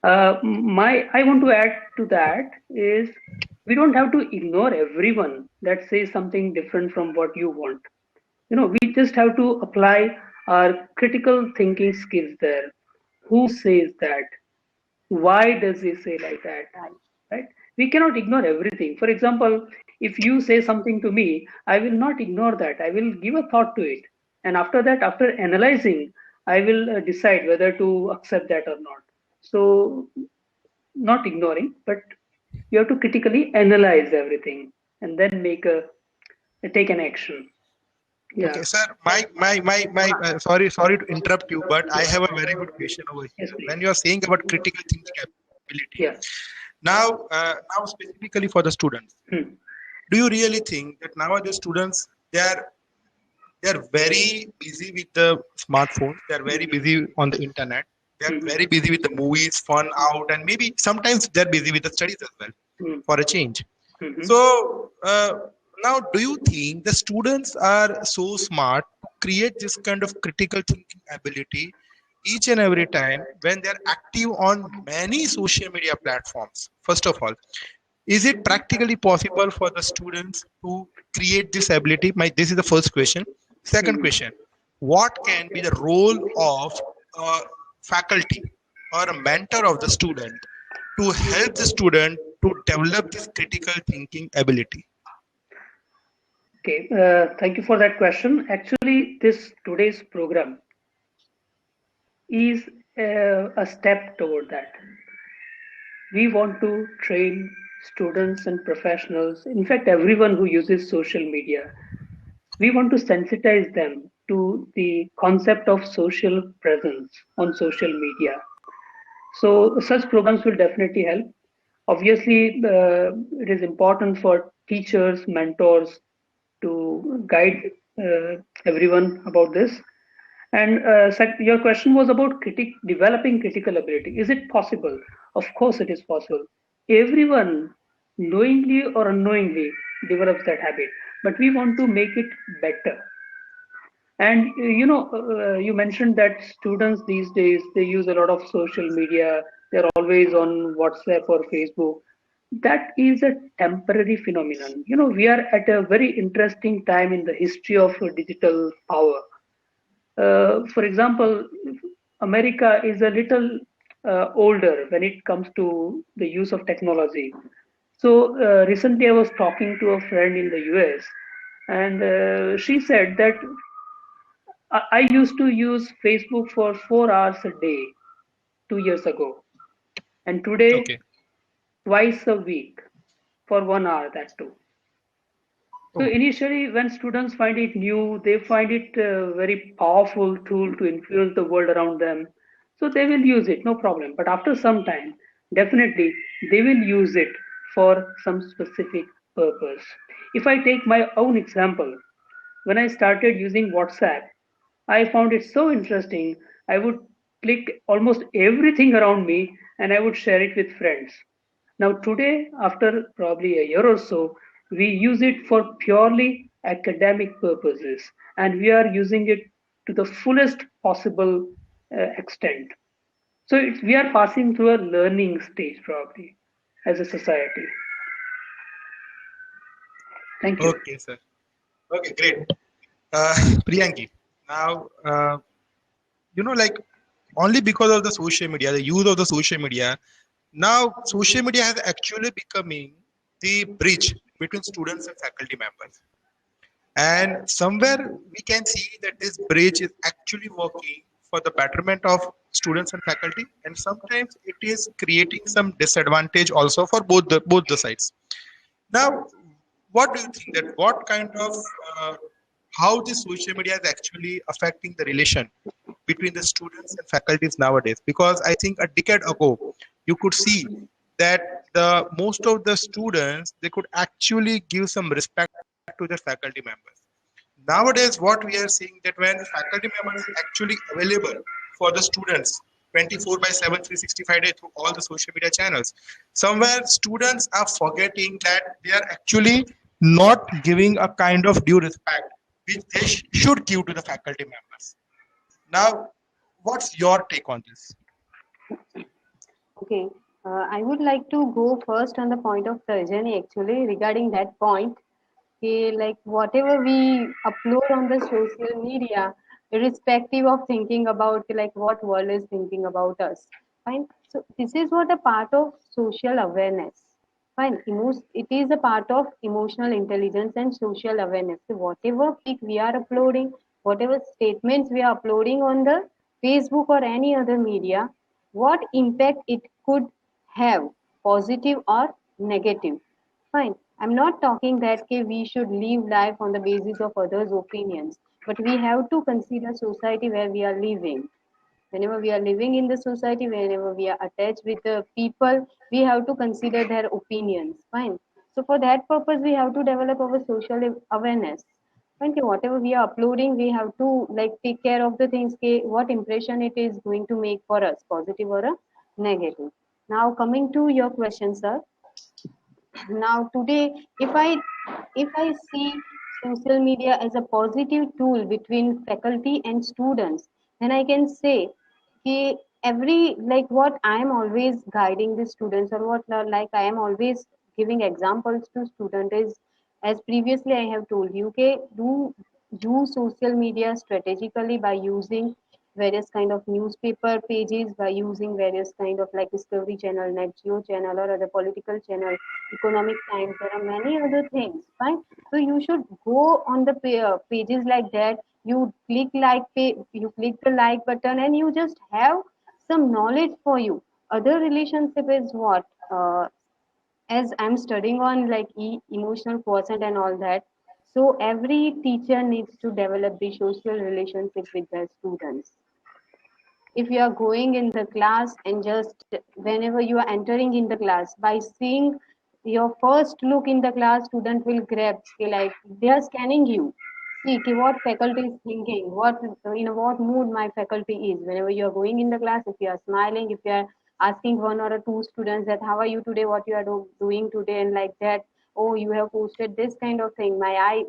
Speaker 2: I want to add to that is, we don't have to ignore everyone that says something different from what you want. We just have to apply our critical thinking skills there. Who says that? Why does he say like that? Right? We cannot ignore everything. For example, if you say something to me, I will not ignore that. I will give a thought to it. And after that, after analyzing, I will decide whether to accept that or not. So, not ignoring, but you have to critically analyze everything and then take an action. Yeah.
Speaker 1: Okay, sir. Sorry to interrupt you, but I have a very good question over here. Yes, when you are saying about critical thinking ability, now specifically for the students, do you really think that nowadays students they are very busy with the smartphones. They are very busy on the internet. They are very busy with the movies, fun out, and maybe sometimes they're busy with the studies as well
Speaker 2: Mm.
Speaker 1: for a change.
Speaker 2: Mhm.
Speaker 1: So now, do you think the students are so smart to create this kind of critical thinking ability each and every time when they're active on many social media platforms? First of all, is it practically possible for the students to create this ability? This is the first question. Second
Speaker 2: Mhm.
Speaker 1: question: what can be the role of a faculty or a mentor of the student to help the student to develop this critical thinking ability?
Speaker 2: Okay, thank you for that question. Actually, this today's program is a step toward that. We want to train students and professionals, in fact, everyone who uses social media. We want to sensitize them to the concept of social presence on social media. So, such programs will definitely help. Obviously, it is important for teachers, mentors to guide everyone about this. And your question was about developing critical ability. Is it possible? Of course, it is possible. Everyone, knowingly or unknowingly, develops that habit. But we want to make it better. And you mentioned that students these days they use a lot of social media. They're always on WhatsApp or Facebook. That is a temporary phenomenon. We are at a very interesting time in the history of digital power. For example, America is a little older when it comes to the use of technology. So recently, I was talking to a friend in the US, and she said that I used to use Facebook for 4 hours a day 2 years ago, and today
Speaker 1: Okay.
Speaker 2: twice a week for 1 hour, that too. So
Speaker 1: Oh,
Speaker 2: initially, when students find it new, they find it a very powerful tool to influence the world around them. So they will use it, no problem. But after some time, definitely they will use it for some specific purpose. If I take my own example, when I started using WhatsApp, I found it so interesting. I would click almost everything around me and I would share it with friends. Now, today, after probably a year or so, we use it for purely academic purposes and we are using it to the fullest possible extent. So, we are passing through a learning stage probably as a society. Thank you.
Speaker 1: okay, sir. Okay, great. Priyanki, now, like only because of the social media, the use of the social media, now social media has actually becoming the bridge between students and faculty members. And somewhere we can see that this bridge is actually working for the betterment of students and faculty, and sometimes it is creating some disadvantage also for both the sides. Now, what do you think that what kind of how this social media is actually affecting the relation between the students and faculties nowadays? Because I think a decade ago, you could see that the most of the students they could actually give some respect to their faculty members. Nowadays, what we are seeing that when faculty member is actually available for the students 24 by 7, 365 days through all the social media channels, somewhere students are forgetting that they are actually not giving a kind of due respect which they should give to the faculty members. Now, what's your take on this?
Speaker 3: Okay, I would like to go first on the point of Tarjani actually regarding that point. Okay, like whatever we upload on the social media, irrespective of thinking about like what world is thinking about us. Fine. So this is what a part of social awareness. Fine. It is a part of emotional intelligence and social awareness. So whatever pic we are uploading, whatever statements we are uploading on the Facebook or any other media, what impact it could have, positive or negative. Fine. I'm not talking that okay, we should live life on the basis of others' opinions, but we have to consider society where we are living. Whenever we are living in the society, whenever we are attached with the people, we have to consider their opinions. Fine. So for that purpose, we have to develop our social awareness. And whatever we are uploading, we have to like take care of the things, what impression it is going to make for us, positive or a negative. Now coming to your question, sir. Now today, if I see social media as a positive tool between faculty and students, then I can say कि every like what I am always guiding the students, or what like I am always giving examples to student is, as previously I have told you, okay, do use social media strategically by using various kind of newspaper pages, by using various kind of like Discovery Channel, Net Geo channel, or other political channel, Economic Times. There are many other things, fine. So you should go on the pages like that. You click you click the like button, and you just have some knowledge for you. Other relationship is what, as I'm studying on like emotional quotient and all that. So every teacher needs to develop the social relationship with their students. If you are going in the class, and just whenever you are entering in the class, by seeing your first look in the class, student will grab, like they are scanning you. See what faculty is thinking, what mood my faculty is. Whenever you are going in the class, if you are smiling, if you are asking one or two students that how are you today, what you are doing today, and like that, oh, you have posted this kind of thing, my eye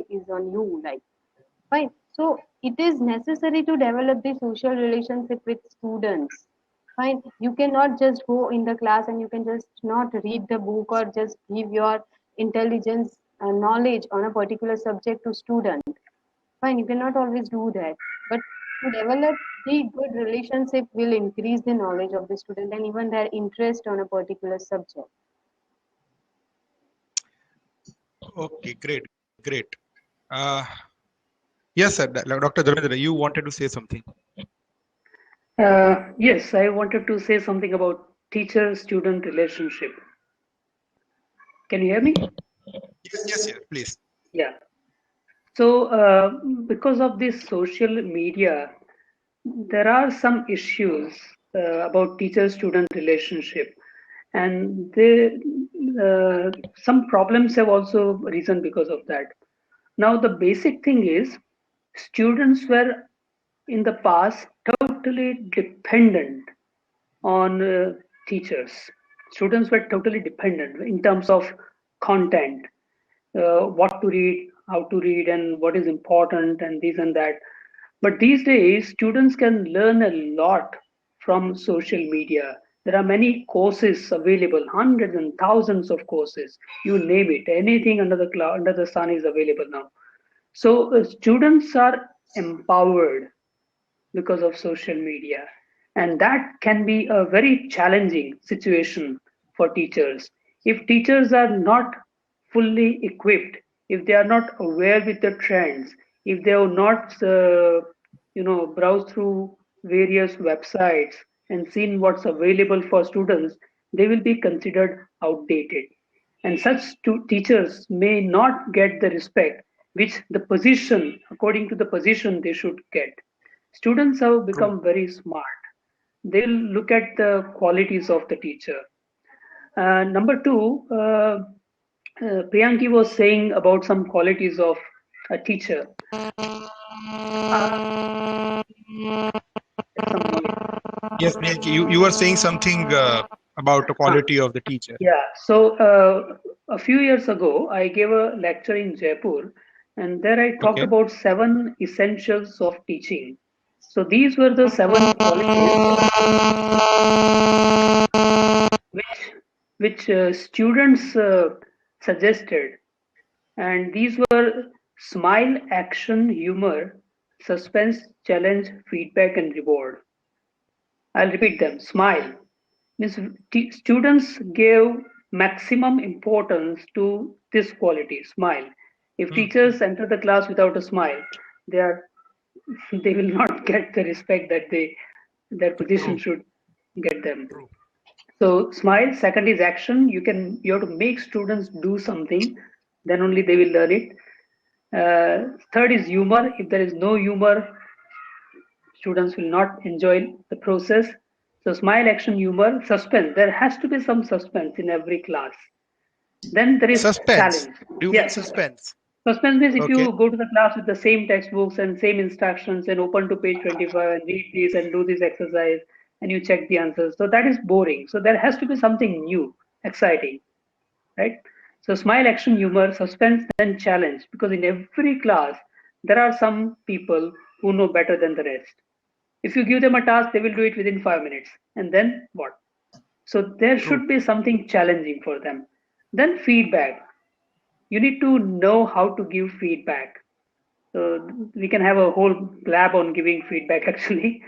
Speaker 3: is on you, like, fine. So it is necessary to develop the social relationship with students. Fine. You cannot just go in the class and you can just not read the book or just give your intelligence knowledge on a particular subject to student. Fine. You cannot always do that. But to develop the good relationship will increase the knowledge of the student and even their interest on a particular subject.
Speaker 1: Okay, great. Yes, sir. Dr. Dharmendra, you wanted to say something.
Speaker 2: Yes, I wanted to say something about teacher-student relationship. Can you hear me?
Speaker 1: Yes, please.
Speaker 2: Yeah. So because of this social media, there are some issues about teacher-student relationship, and some problems have also arisen because of that. Now, the basic thing is students were in the past totally dependent on teachers. Students were totally dependent in terms of content, what to read, how to read, and what is important, and this and that. But these days, students can learn a lot from social media. There are many courses available, hundreds and thousands of courses. You name it, anything under the sun is available now. So students are empowered because of social media, and that can be a very challenging situation for teachers. If teachers are not fully equipped, if they are not aware with the trends, if they have not browsed through various websites and seen what's available for students, they will be considered outdated, and such teachers may not get the respect which the position, according to the position, they should get. Students have become very smart. They'll look at the qualities of the teacher. Number two, Priyanki was saying about some qualities of a teacher.
Speaker 1: Yes, Priyanki, you were saying something about the quality of the teacher.
Speaker 2: Yeah, so a few years ago, I gave a lecture in Jaipur, and there I talked about 7 essentials of teaching. So these were the 7 qualities which students suggested, and these were smile, action, humor, suspense, challenge, feedback, and reward. I'll repeat them. Smile means students gave maximum importance to this quality, smile. If teachers enter the class without a smile, they will not get the respect that their position should get them. So smile. Second is action. You have to make students do something, then only they will learn it. Third is humor. If there is no humor, students will not enjoy the process. So smile, action, humor, suspense. There has to be some suspense in every class. Then there is
Speaker 1: suspense.
Speaker 2: challenge.
Speaker 1: Do you mean suspense?
Speaker 2: Suspense means if
Speaker 1: Okay.
Speaker 2: you go to the class with the same textbooks and same instructions and open to page 25 and read this and do this exercise and you check the answers. So that is boring. So there has to be something new, exciting, right? So smile, action, humor, suspense, then challenge. Because in every class, there are some people who know better than the rest. If you give them a task, they will do it within 5 minutes. And then what? So there should be something challenging for them. Then feedback. You need to know how to give feedback. So we can have a whole lab on giving feedback actually.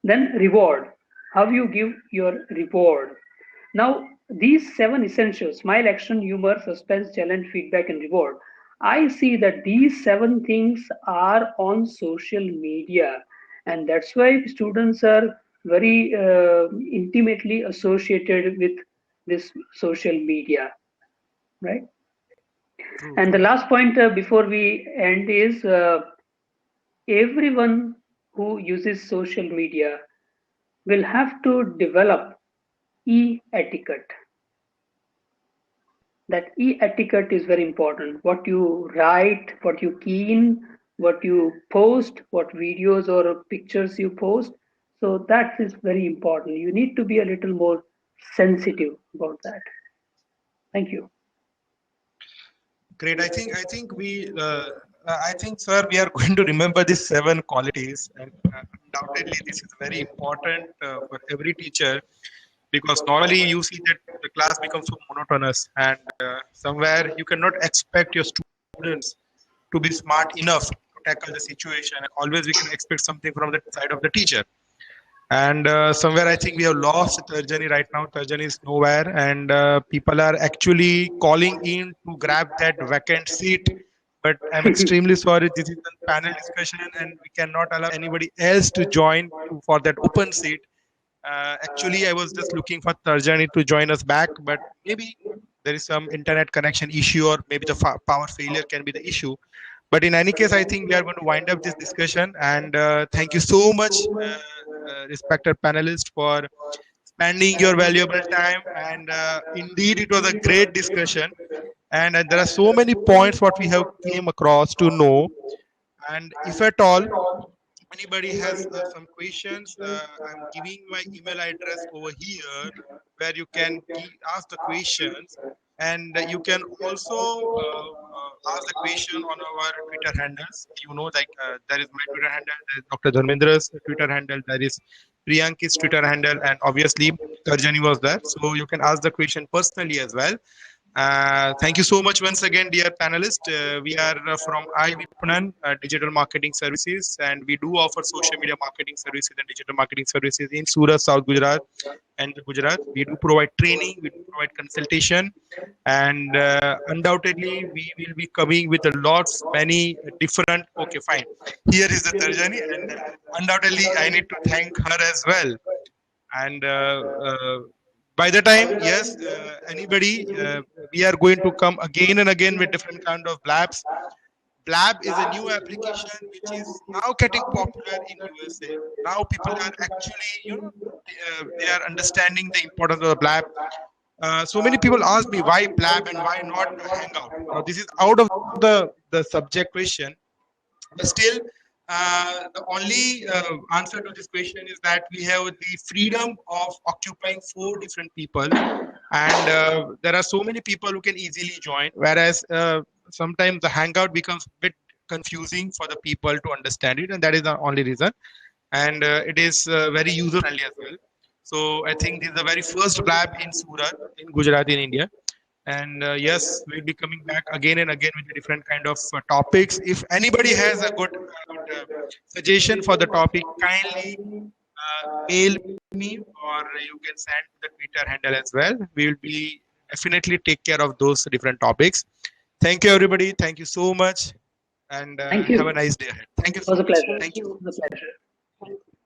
Speaker 2: Then reward. How you give your reward. Now these 7 essentials: smile, action, humor, suspense, challenge, feedback, and reward. I see that these 7 things are on social media, and that's why students are very intimately associated with this social media, right?
Speaker 1: True,
Speaker 2: And the
Speaker 1: true.
Speaker 2: last point before we end is everyone who uses social media will have to develop e-etiquette. That e-etiquette is very important. What you write, what you key in, what you post, what videos or pictures you post. So that is very important. You need to be a little more sensitive about that. Thank you.
Speaker 1: Great. I think, sir, we are going to remember these 7 qualities, and undoubtedly, this is very important for every teacher, because normally you see that the class becomes so monotonous, and somewhere you cannot expect your students to be smart enough to tackle the situation. Always, we can expect something from the side of the teacher. And somewhere I think we have lost Tarjani right now. Tarjani is nowhere, and people are actually calling in to grab that vacant seat. But I'm extremely sorry, this is a panel discussion, and we cannot allow anybody else to join for that open seat. Actually, I was just looking for Tarjani to join us back, but maybe there is some internet connection issue, or maybe the power failure can be the issue. But in any case, I think we are going to wind up this discussion. And thank you so much, respected panelists, for spending your valuable time. And indeed, it was a great discussion. And there are so many points what we have came across to know. And if at all anybody has some questions, I'm giving my email address over here, where you can ask the questions, and you can also ask the question on our Twitter handles. Like there is my Twitter handle, there is Dr. Dharmendra's Twitter handle, there is Priyanki's Twitter handle, and obviously Tarjani was there, so you can ask the question personally as well. Thank you so much once again, dear panelists. We are from iVipanan Digital Marketing Services, and we do offer social media marketing services and digital marketing services in Surat, South Gujarat, and Gujarat. We do provide training, we do provide consultation, and undoubtedly we will be coming with many different. Okay, fine. Here is the Tarjani, and undoubtedly I need to thank her as well. And by the time, yes, anybody, we are going to come again and again with different kind of blabs. Blab is a new application which is now getting popular in USA. Now people are actually, they are understanding the importance of the Blab. So many people ask me why Blab and why not Hangout. Now, this is out of the subject question, but still, the only answer to this question is that we have the freedom of occupying 4 different people, and there are so many people who can easily join, whereas sometimes the Hangout becomes a bit confusing for the people to understand it, and that is the only reason. And it is very user friendly as well. So I think this is the very first lab in Surat, in Gujarat, in India. And yes, we'll be coming back again and again with different kind of topics. If anybody has a good suggestion for the topic, kindly mail me, or you can send the Twitter handle as well. We will be definitely take care of those different topics. Thank you, everybody. Thank you so much, and
Speaker 2: Thank you.
Speaker 1: have a nice day ahead. Thank you
Speaker 2: It was
Speaker 1: so
Speaker 2: a
Speaker 1: much.
Speaker 2: pleasure.
Speaker 1: Thank you.
Speaker 2: It was a pleasure.
Speaker 3: Thank you.